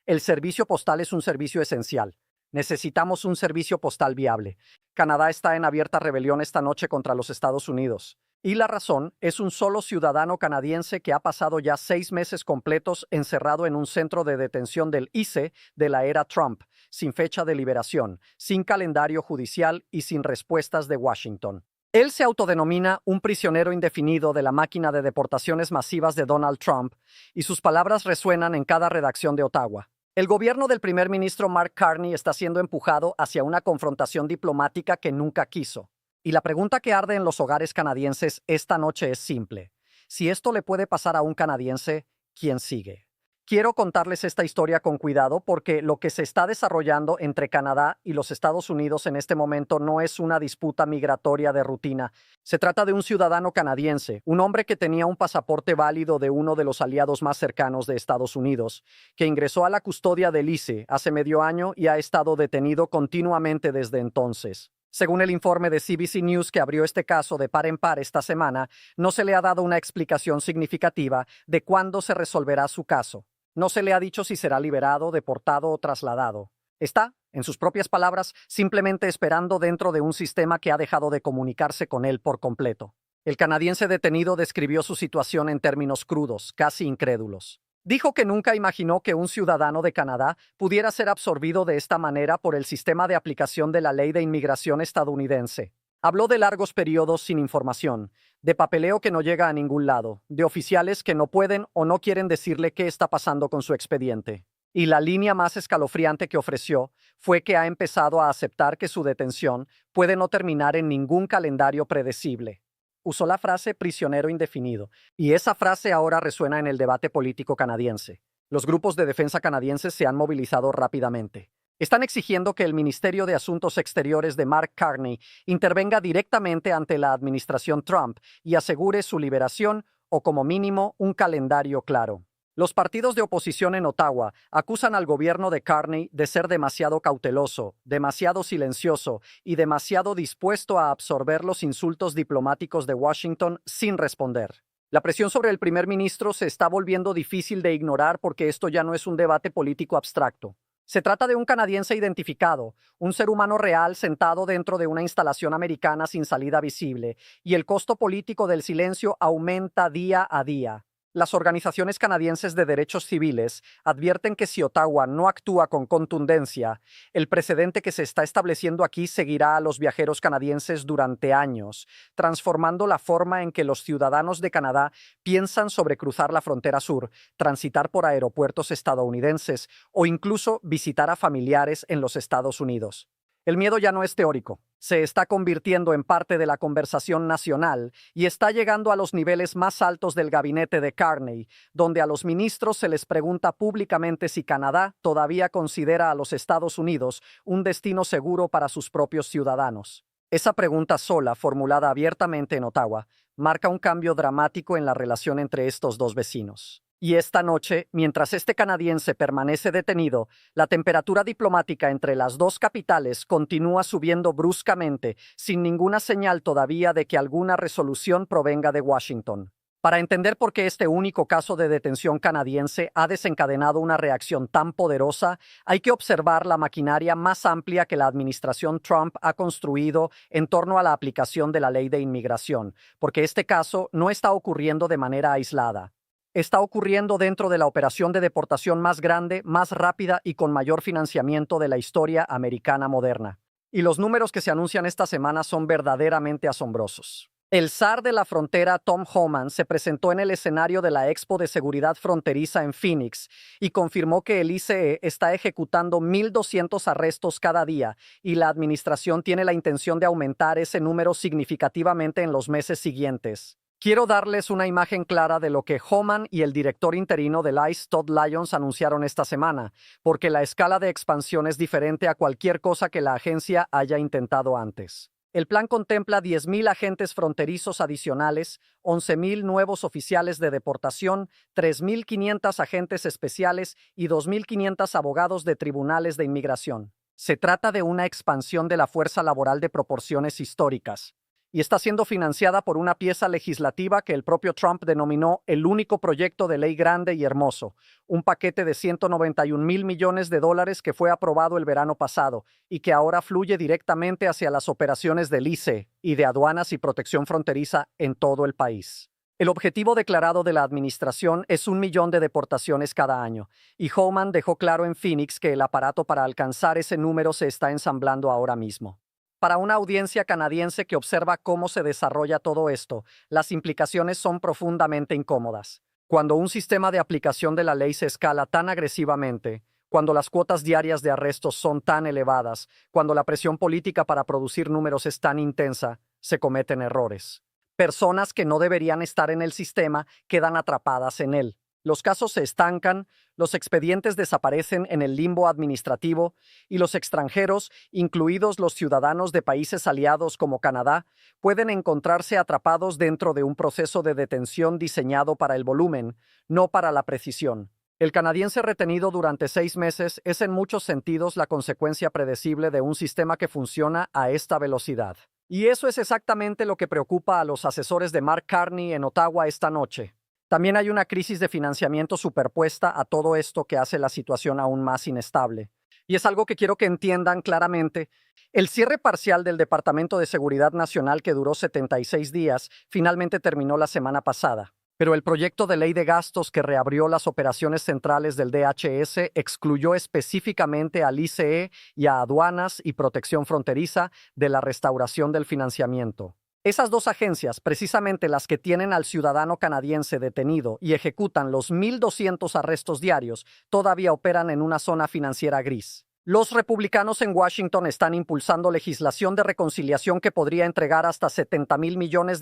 El servicio postal es un servicio esencial. Necesitamos un servicio postal viable. Canadá está en abierta rebelión esta noche contra los Estados Unidos. Y la razón es un solo ciudadano canadiense que ha pasado ya 6 meses completos encerrado en un centro de detención del ICE de la era Trump, sin fecha de liberación, sin calendario judicial y sin respuestas de Washington. Él se autodenomina un prisionero indefinido de la máquina de deportaciones masivas de Donald Trump, y sus palabras resuenan en cada redacción de Ottawa. El gobierno del primer ministro Mark Carney está siendo empujado hacia una confrontación diplomática que nunca quiso. Y la pregunta que arde en los hogares canadienses esta noche es simple. Si esto le puede pasar a un canadiense, ¿quién sigue? Quiero contarles esta historia con cuidado porque lo que se está desarrollando entre Canadá y los Estados Unidos en este momento no es una disputa migratoria de rutina. Se trata de un ciudadano canadiense, un hombre que tenía un pasaporte válido de uno de los aliados más cercanos de Estados Unidos, que ingresó a la custodia del ICE hace medio año y ha estado detenido continuamente desde entonces. Según el informe de CBC News que abrió este caso de par en par esta semana, no se le ha dado una explicación significativa de cuándo se resolverá su caso. No se le ha dicho si será liberado, deportado o trasladado. Está, en sus propias palabras, simplemente esperando dentro de un sistema que ha dejado de comunicarse con él por completo. El canadiense detenido describió su situación en términos crudos, casi incrédulos. Dijo que nunca imaginó que un ciudadano de Canadá pudiera ser absorbido de esta manera por el sistema de aplicación de la ley de inmigración estadounidense. Habló de largos periodos sin información, de papeleo que no llega a ningún lado, de oficiales que no pueden o no quieren decirle qué está pasando con su expediente. Y la línea más escalofriante que ofreció fue que ha empezado a aceptar que su detención puede no terminar en ningún calendario predecible. Usó la frase prisionero indefinido, y esa frase ahora resuena en el debate político canadiense. Los grupos de defensa canadienses se han movilizado rápidamente. Están exigiendo que el Ministerio de Asuntos Exteriores de Mark Carney intervenga directamente ante la administración Trump y asegure su liberación o, como mínimo, un calendario claro. Los partidos de oposición en Ottawa acusan al gobierno de Carney de ser demasiado cauteloso, demasiado silencioso y demasiado dispuesto a absorber los insultos diplomáticos de Washington sin responder. La presión sobre el primer ministro se está volviendo difícil de ignorar porque esto ya no es un debate político abstracto. Se trata de un canadiense identificado, un ser humano real sentado dentro de una instalación americana sin salida visible, y el costo político del silencio aumenta día a día. Las organizaciones canadienses de derechos civiles advierten que si Ottawa no actúa con contundencia, el precedente que se está estableciendo aquí seguirá a los viajeros canadienses durante años, transformando la forma en que los ciudadanos de Canadá piensan sobre cruzar la frontera sur, transitar por aeropuertos estadounidenses o incluso visitar a familiares en los Estados Unidos. El miedo ya no es teórico, se está convirtiendo en parte de la conversación nacional y está llegando a los niveles más altos del gabinete de Carney, donde a los ministros se les pregunta públicamente si Canadá todavía considera a los Estados Unidos un destino seguro para sus propios ciudadanos. Esa pregunta sola, formulada abiertamente en Ottawa, marca un cambio dramático en la relación entre estos dos vecinos. Y esta noche, mientras este canadiense permanece detenido, la temperatura diplomática entre las dos capitales continúa subiendo bruscamente, sin ninguna señal todavía de que alguna resolución provenga de Washington. Para entender por qué este único caso de detención canadiense ha desencadenado una reacción tan poderosa, hay que observar la maquinaria más amplia que la administración Trump ha construido en torno a la aplicación de la ley de inmigración, porque este caso no está ocurriendo de manera aislada. Está ocurriendo dentro de la operación de deportación más grande, más rápida y con mayor financiamiento de la historia americana moderna. Y los números que se anuncian esta semana son verdaderamente asombrosos. El zar de la frontera, Tom Homan, se presentó en el escenario de la Expo de Seguridad Fronteriza en Phoenix y confirmó que el ICE está ejecutando 1,200 arrestos cada día y la administración tiene la intención de aumentar ese número significativamente en los meses siguientes. Quiero darles una imagen clara de lo que Homan y el director interino del ICE, Todd Lyons, anunciaron esta semana, porque la escala de expansión es diferente a cualquier cosa que la agencia haya intentado antes. El plan contempla 10,000 agentes fronterizos adicionales, 11,000 nuevos oficiales de deportación, 3,500 agentes especiales y 2,500 abogados de tribunales de inmigración. Se trata de una expansión de la fuerza laboral de proporciones históricas. y está siendo financiada por una pieza legislativa que el propio Trump denominó el único proyecto de ley grande y hermoso, un paquete de $191 millones que fue aprobado el verano pasado y que ahora fluye directamente hacia las operaciones del ICE y de aduanas y protección fronteriza en todo el país. El objetivo declarado de la administración es 1 millón de deportaciones cada año, y Homan dejó claro en Phoenix que el aparato para alcanzar ese número se está ensamblando ahora mismo. Para una audiencia canadiense que observa cómo se desarrolla todo esto, las implicaciones son profundamente incómodas. Cuando un sistema de aplicación de la ley se escala tan agresivamente, cuando las cuotas diarias de arrestos son tan elevadas, cuando la presión política para producir números es tan intensa, se cometen errores. Personas que no deberían estar en el sistema quedan atrapadas en él. Los casos se estancan, los expedientes desaparecen en el limbo administrativo y los extranjeros, incluidos los ciudadanos de países aliados como Canadá, pueden encontrarse atrapados dentro de un proceso de detención diseñado para el volumen, no para la precisión. El canadiense retenido durante 6 meses es en muchos sentidos la consecuencia predecible de un sistema que funciona a esta velocidad. Y eso es exactamente lo que preocupa a los asesores de Mark Carney en Ottawa esta noche. También hay una crisis de financiamiento superpuesta a todo esto que hace la situación aún más inestable. Y es algo que quiero que entiendan claramente. El cierre parcial del Departamento de Seguridad Nacional, que duró 76 días, finalmente terminó la semana pasada. Pero el proyecto de ley de gastos que reabrió las operaciones centrales del DHS excluyó específicamente al ICE y a aduanas y protección fronteriza de la restauración del financiamiento. Esas dos agencias, precisamente las que tienen al ciudadano canadiense detenido y ejecutan los 1,200 arrestos diarios, todavía operan en una zona financiera gris. Los republicanos en Washington están impulsando legislación de reconciliación que podría entregar hasta $70,000 millones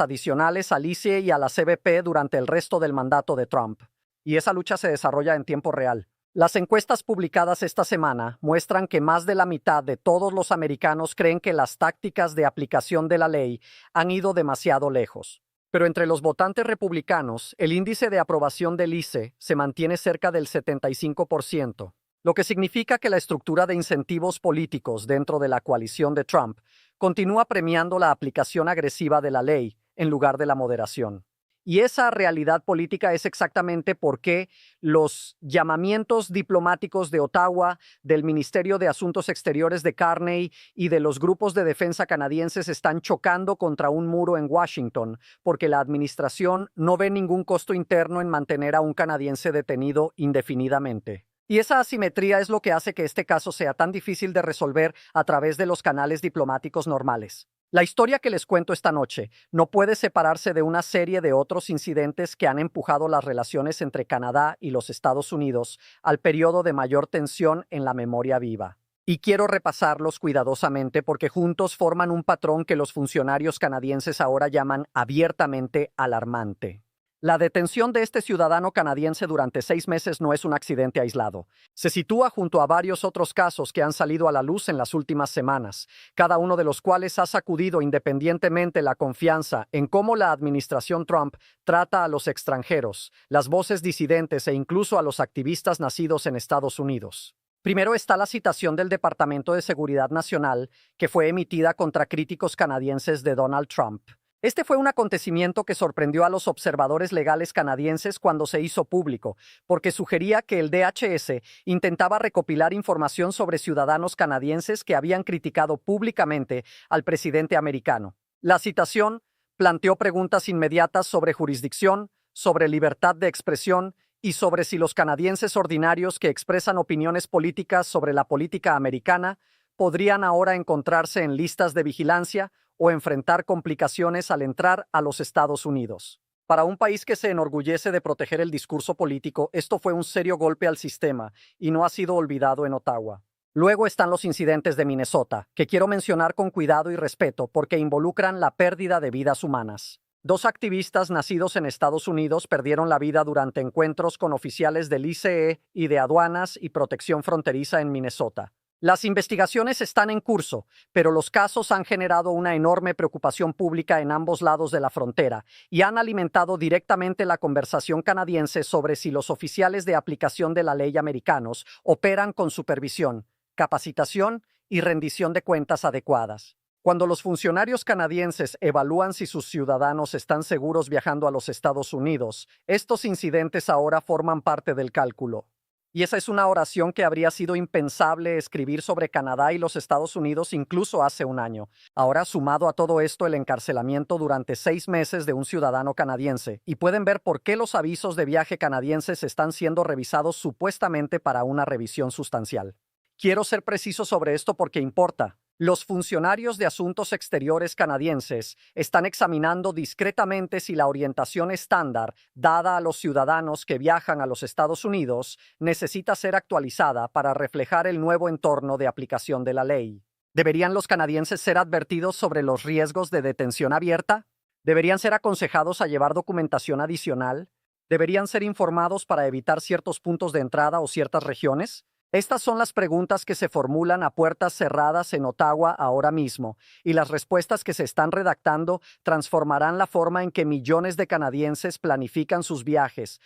adicionales al ICE y a la CBP durante el resto del mandato de Trump. Y esa lucha se desarrolla en tiempo real. Las encuestas publicadas esta semana muestran que más de la mitad de todos los americanos creen que las tácticas de aplicación de la ley han ido demasiado lejos. Pero entre los votantes republicanos, el índice de aprobación del ICE se mantiene cerca del 75%. Lo que significa que la estructura de incentivos políticos dentro de la coalición de Trump continúa premiando la aplicación agresiva de la ley en lugar de la moderación. Y esa realidad política es exactamente por qué los llamamientos diplomáticos de Ottawa, del Ministerio de Asuntos Exteriores de Carney y de los grupos de defensa canadienses están chocando contra un muro en Washington, porque la administración no ve ningún costo interno en mantener a un canadiense detenido indefinidamente. Y esa asimetría es lo que hace que este caso sea tan difícil de resolver a través de los canales diplomáticos normales. La historia que les cuento esta noche no puede separarse de una serie de otros incidentes que han empujado las relaciones entre Canadá y los Estados Unidos al periodo de mayor tensión en la memoria viva. Y quiero repasarlos cuidadosamente porque juntos forman un patrón que los funcionarios canadienses ahora llaman abiertamente alarmante. La detención de este ciudadano canadiense durante 6 meses no es un accidente aislado. Se sitúa junto a varios otros casos que han salido a la luz en las últimas semanas, cada uno de los cuales ha sacudido independientemente la confianza en cómo la administración Trump trata a los extranjeros, las voces disidentes e incluso a los activistas nacidos en Estados Unidos. Primero está la citación del Departamento de Seguridad Nacional que fue emitida contra críticos canadienses de Donald Trump. Este fue un acontecimiento que sorprendió a los observadores legales canadienses cuando se hizo público, porque sugería que el DHS intentaba recopilar información sobre ciudadanos canadienses que habían criticado públicamente al presidente americano. La citación planteó preguntas inmediatas sobre jurisdicción, sobre libertad de expresión y sobre si los canadienses ordinarios que expresan opiniones políticas sobre la política americana podrían ahora encontrarse en listas de vigilancia o enfrentar complicaciones al entrar a los Estados Unidos. Para un país que se enorgullece de proteger el discurso político, esto fue un serio golpe al sistema y no ha sido olvidado en Ottawa. Luego están los incidentes de Minnesota, que quiero mencionar con cuidado y respeto porque involucran la pérdida de vidas humanas. 2 activistas nacidos en Estados Unidos perdieron la vida durante encuentros con oficiales del ICE y de aduanas y protección fronteriza en Minnesota. Las investigaciones están en curso, pero los casos han generado una enorme preocupación pública en ambos lados de la frontera y han alimentado directamente la conversación canadiense sobre si los oficiales de aplicación de la ley americanos operan con supervisión, capacitación y rendición de cuentas adecuadas. Cuando los funcionarios canadienses evalúan si sus ciudadanos están seguros viajando a los Estados Unidos, estos incidentes ahora forman parte del cálculo. Y esa es una oración que habría sido impensable escribir sobre Canadá y los Estados Unidos incluso hace un año. Ahora, sumado a todo esto, el encarcelamiento durante 6 meses de un ciudadano canadiense, y pueden ver por qué los avisos de viaje canadienses están siendo revisados supuestamente para una revisión sustancial. Quiero ser preciso sobre esto porque importa. Los funcionarios de Asuntos Exteriores canadienses están examinando discretamente si la orientación estándar dada a los ciudadanos que viajan a los Estados Unidos necesita ser actualizada para reflejar el nuevo entorno de aplicación de la ley. ¿Deberían los canadienses ser advertidos sobre los riesgos de detención abierta? ¿Deberían ser aconsejados a llevar documentación adicional? ¿Deberían ser informados para evitar ciertos puntos de entrada o ciertas regiones? Estas son las preguntas que se formulan a puertas cerradas en Ottawa ahora mismo, y las respuestas que se están redactando transformarán la forma en que millones de canadienses planifican sus viajes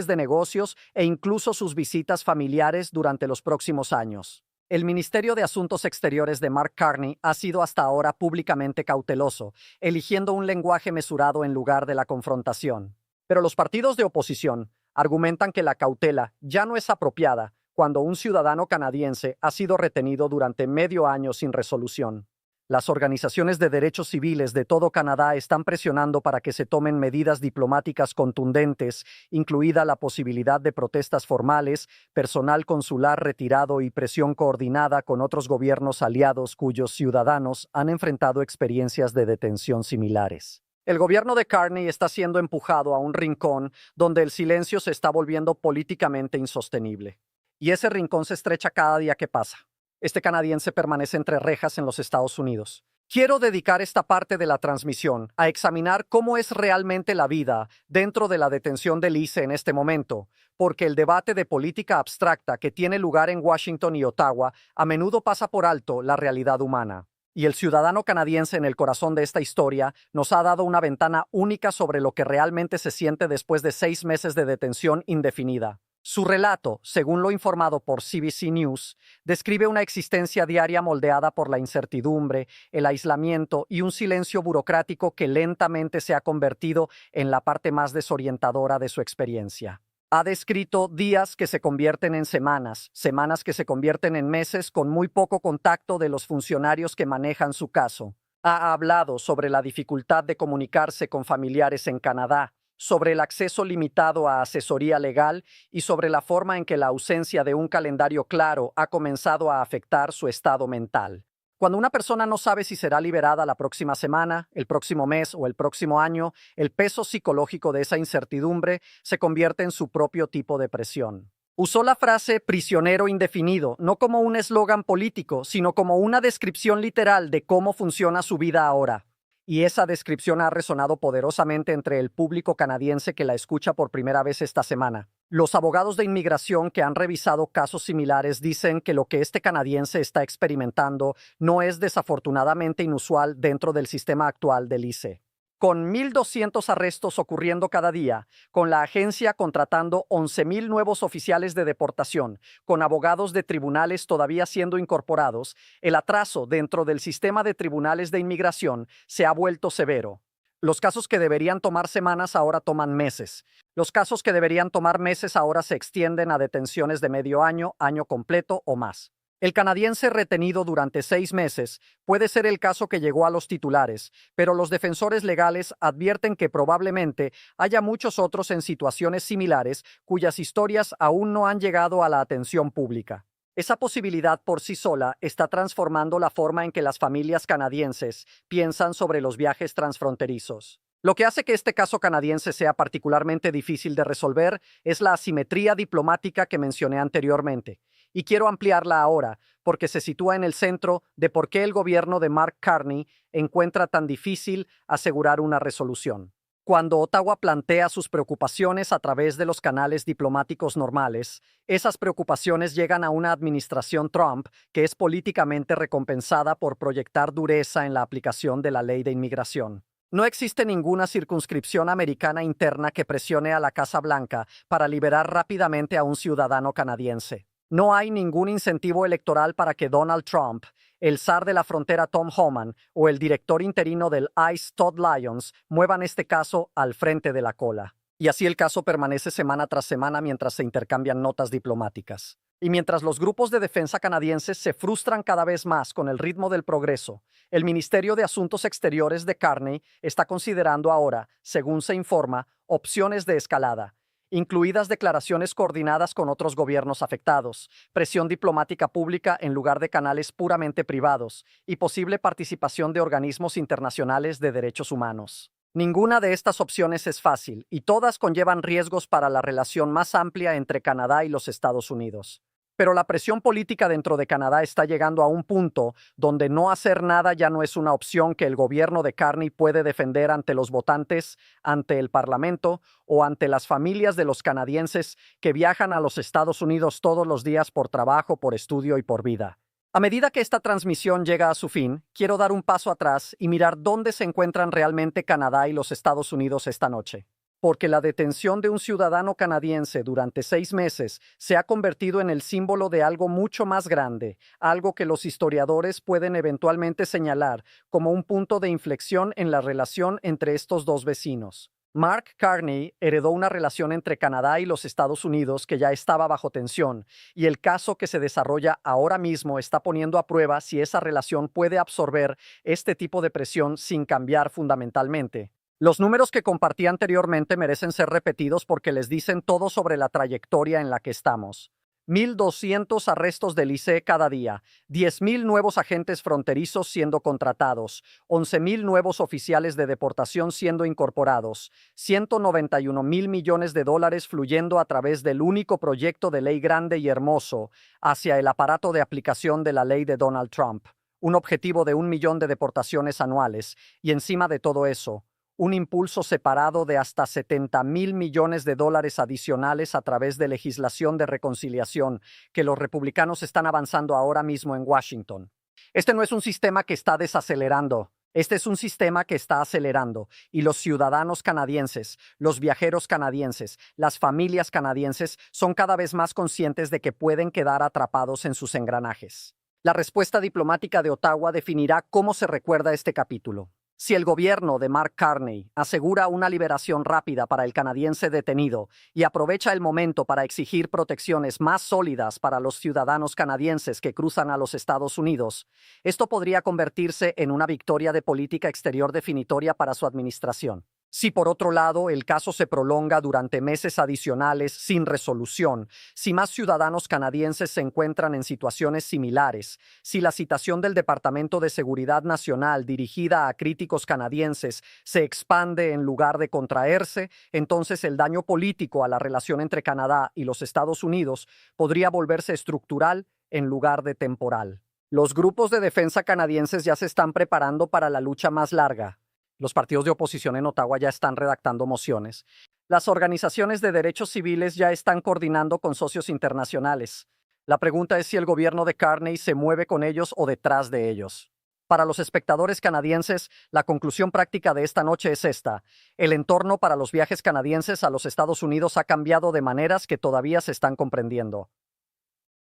de negocios e incluso sus visitas familiares durante los próximos años. El Ministerio de Asuntos Exteriores de Mark Carney ha sido hasta ahora públicamente cauteloso, eligiendo un lenguaje mesurado en lugar de la confrontación. Pero los partidos de oposición argumentan que la cautela ya no es apropiada cuando un ciudadano canadiense ha sido retenido durante medio año sin resolución. Las organizaciones de derechos civiles de todo Canadá están presionando para que se tomen medidas diplomáticas contundentes, incluida la posibilidad de protestas formales, personal consular retirado y presión coordinada con otros gobiernos aliados cuyos ciudadanos han enfrentado experiencias de detención similares. El gobierno de Carney está siendo empujado a un rincón donde el silencio se está volviendo políticamente insostenible. Y ese rincón se estrecha cada día que pasa. Este canadiense permanece entre rejas en los Estados Unidos. Quiero dedicar esta parte de la transmisión a examinar cómo es realmente la vida dentro de la detención de ICE en este momento, porque el debate de política abstracta que tiene lugar en Washington y Ottawa a menudo pasa por alto la realidad humana. Y el ciudadano canadiense en el corazón de esta historia nos ha dado una ventana única sobre lo que realmente se siente después de 6 meses de detención indefinida. Su relato, según lo informado por CBC News, describe una existencia diaria moldeada por la incertidumbre, el aislamiento y un silencio burocrático que lentamente se ha convertido en la parte más desorientadora de su experiencia. Ha descrito días que se convierten en semanas, semanas que se convierten en meses con muy poco contacto de los funcionarios que manejan su caso. Ha hablado sobre la dificultad de comunicarse con familiares en Canadá, sobre el acceso limitado a asesoría legal y sobre la forma en que la ausencia de un calendario claro ha comenzado a afectar su estado mental. Cuando una persona no sabe si será liberada la próxima semana, el próximo mes o el próximo año, el peso psicológico de esa incertidumbre se convierte en su propio tipo de presión. Usó la frase prisionero indefinido no como un eslogan político, sino como una descripción literal de cómo funciona su vida ahora. Y esa descripción ha resonado poderosamente entre el público canadiense que la escucha por primera vez esta semana. Los abogados de inmigración que han revisado casos similares dicen que lo que este canadiense está experimentando no es desafortunadamente inusual dentro del sistema actual del ICE. Con 1,200 arrestos ocurriendo cada día, con la agencia contratando 11,000 nuevos oficiales de deportación, con abogados de tribunales todavía siendo incorporados, el atraso dentro del sistema de tribunales de inmigración se ha vuelto severo. Los casos que deberían tomar semanas ahora toman meses. Los casos que deberían tomar meses ahora se extienden a detenciones de medio año, año completo o más. El canadiense retenido durante 6 meses puede ser el caso que llegó a los titulares, pero los defensores legales advierten que probablemente haya muchos otros en situaciones similares cuyas historias aún no han llegado a la atención pública. Esa posibilidad por sí sola está transformando la forma en que las familias canadienses piensan sobre los viajes transfronterizos. Lo que hace que este caso canadiense sea particularmente difícil de resolver es la asimetría diplomática que mencioné anteriormente. Y quiero ampliarla ahora, porque se sitúa en el centro de por qué el gobierno de Mark Carney encuentra tan difícil asegurar una resolución. Cuando Ottawa plantea sus preocupaciones a través de los canales diplomáticos normales, esas preocupaciones llegan a una administración Trump que es políticamente recompensada por proyectar dureza en la aplicación de la ley de inmigración. No existe ninguna circunscripción americana interna que presione a la Casa Blanca para liberar rápidamente a un ciudadano canadiense. No hay ningún incentivo electoral para que Donald Trump, el zar de la frontera Tom Homan o el director interino del ICE Todd Lyons muevan este caso al frente de la cola. Y así el caso permanece semana tras semana mientras se intercambian notas diplomáticas. Y mientras los grupos de defensa canadienses se frustran cada vez más con el ritmo del progreso, el Ministerio de Asuntos Exteriores de Carney está considerando ahora, según se informa, opciones de escalada, incluidas declaraciones coordinadas con otros gobiernos afectados, presión diplomática pública en lugar de canales puramente privados y posible participación de organismos internacionales de derechos humanos. Ninguna de estas opciones es fácil y todas conllevan riesgos para la relación más amplia entre Canadá y los Estados Unidos. Pero la presión política dentro de Canadá está llegando a un punto donde no hacer nada ya no es una opción que el gobierno de Carney puede defender ante los votantes, ante el Parlamento o ante las familias de los canadienses que viajan a los Estados Unidos todos los días por trabajo, por estudio y por vida. A medida que esta transmisión llega a su fin, quiero dar un paso atrás y mirar dónde se encuentran realmente Canadá y los Estados Unidos esta noche. Porque la detención de un ciudadano canadiense durante 6 meses se ha convertido en el símbolo de algo mucho más grande, algo que los historiadores pueden eventualmente señalar como un punto de inflexión en la relación entre estos dos vecinos. Mark Carney heredó una relación entre Canadá y los Estados Unidos que ya estaba bajo tensión, y el caso que se desarrolla ahora mismo está poniendo a prueba si esa relación puede absorber este tipo de presión sin cambiar fundamentalmente. Los números que compartí anteriormente merecen ser repetidos porque les dicen todo sobre la trayectoria en la que estamos. 1,200 arrestos del ICE cada día, 10,000 nuevos agentes fronterizos siendo contratados, 11,000 nuevos oficiales de deportación siendo incorporados, 191,000 millones de dólares fluyendo a través del único proyecto de ley grande y hermoso hacia el aparato de aplicación de la ley de Donald Trump, un objetivo de 1 millón de deportaciones anuales, y encima de todo eso, un impulso separado de hasta 70,000 millones de dólares adicionales a través de legislación de reconciliación que los republicanos están avanzando ahora mismo en Washington. Este no es un sistema que está desacelerando. Este es un sistema que está acelerando y los ciudadanos canadienses, los viajeros canadienses, las familias canadienses son cada vez más conscientes de que pueden quedar atrapados en sus engranajes. La respuesta diplomática de Ottawa definirá cómo se recuerda este capítulo. Si el gobierno de Mark Carney asegura una liberación rápida para el canadiense detenido y aprovecha el momento para exigir protecciones más sólidas para los ciudadanos canadienses que cruzan a los Estados Unidos, esto podría convertirse en una victoria de política exterior definitoria para su administración. Si por otro lado el caso se prolonga durante meses adicionales sin resolución, si más ciudadanos canadienses se encuentran en situaciones similares, si la citación del Departamento de Seguridad Nacional dirigida a críticos canadienses se expande en lugar de contraerse, entonces el daño político a la relación entre Canadá y los Estados Unidos podría volverse estructural en lugar de temporal. Los grupos de defensa canadienses ya se están preparando para la lucha más larga. Los partidos de oposición en Ottawa ya están redactando mociones. Las organizaciones de derechos civiles ya están coordinando con socios internacionales. La pregunta es si el gobierno de Carney se mueve con ellos o detrás de ellos. Para los espectadores canadienses, la conclusión práctica de esta noche es esta. El entorno para los viajes canadienses a los Estados Unidos ha cambiado de maneras que todavía se están comprendiendo.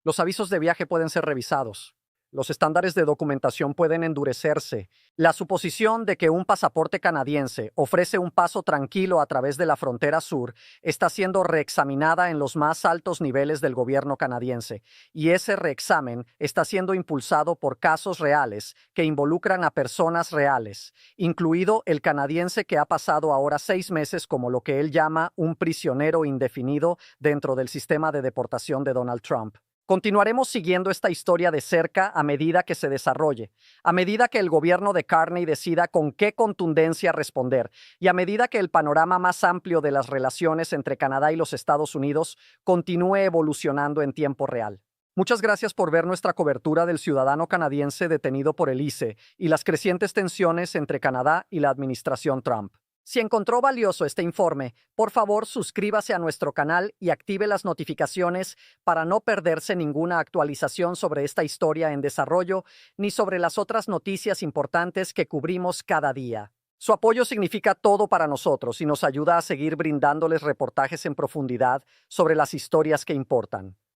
Los avisos de viaje pueden ser revisados. Los estándares de documentación pueden endurecerse. La suposición de que un pasaporte canadiense ofrece un paso tranquilo a través de la frontera sur está siendo reexaminada en los más altos niveles del gobierno canadiense, y ese reexamen está siendo impulsado por casos reales que involucran a personas reales, incluido el canadiense que ha pasado ahora 6 meses como lo que él llama un prisionero indefinido dentro del sistema de deportación de Donald Trump. Continuaremos siguiendo esta historia de cerca a medida que se desarrolle, a medida que el gobierno de Carney decida con qué contundencia responder y a medida que el panorama más amplio de las relaciones entre Canadá y los Estados Unidos continúe evolucionando en tiempo real. Muchas gracias por ver nuestra cobertura del ciudadano canadiense detenido por el ICE y las crecientes tensiones entre Canadá y la administración Trump. Si encontró valioso este informe, por favor suscríbase a nuestro canal y active las notificaciones para no perderse ninguna actualización sobre esta historia en desarrollo ni sobre las otras noticias importantes que cubrimos cada día. Su apoyo significa todo para nosotros y nos ayuda a seguir brindándoles reportajes en profundidad sobre las historias que importan.